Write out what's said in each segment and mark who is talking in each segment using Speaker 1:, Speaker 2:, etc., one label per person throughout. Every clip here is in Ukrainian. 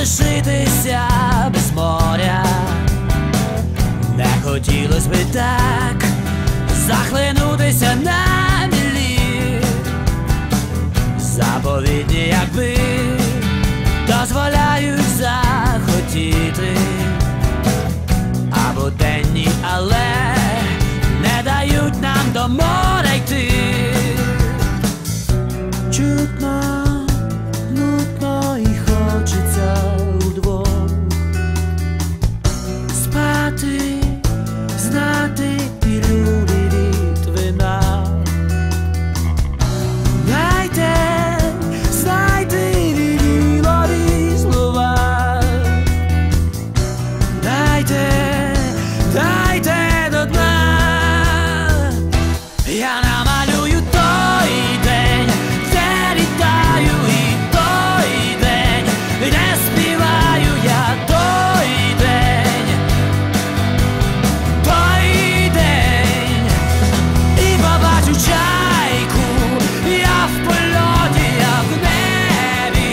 Speaker 1: залишитися без моря. Не хотілось би так захлинутися на мілі. Заповідні, якби дозволяють захотіти, або денні, але не дають нам до моря йти. Чутно, нудно і хочеться удвох спати, знати пілюлі від вина. Знайте вірілові слова. Дайте до дна. Я намалюю той день, де літаю, і той день, де співаю я, той день, і побачу чайку. Я в польоті, я в небі,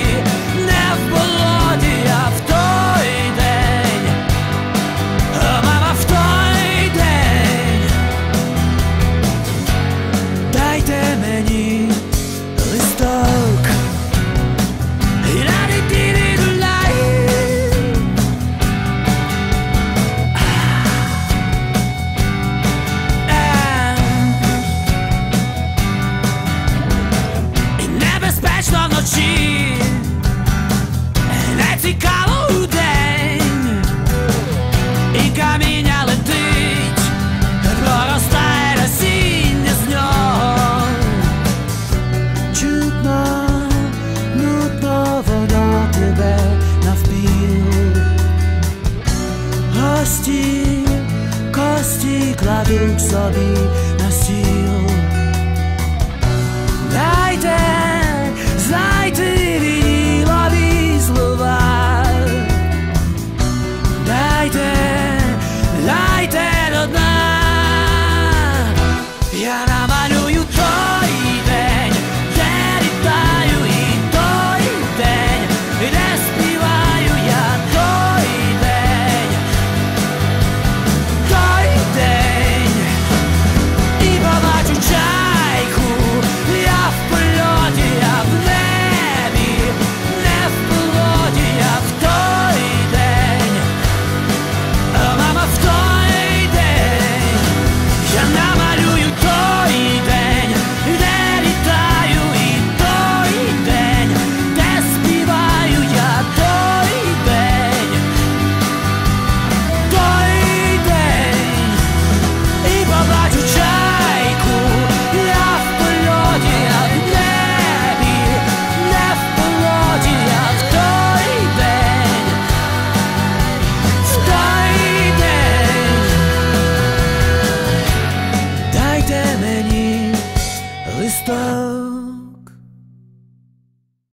Speaker 1: не в болоті, я в той день, мама, в той день. Дайте мені листок і небезпечно вночі, не цікаво удень, і каміння летить, проростає насіння з нього. Чутно, нудно, воно тебе навпіл. Кості кладуть собі на стіл. Дайте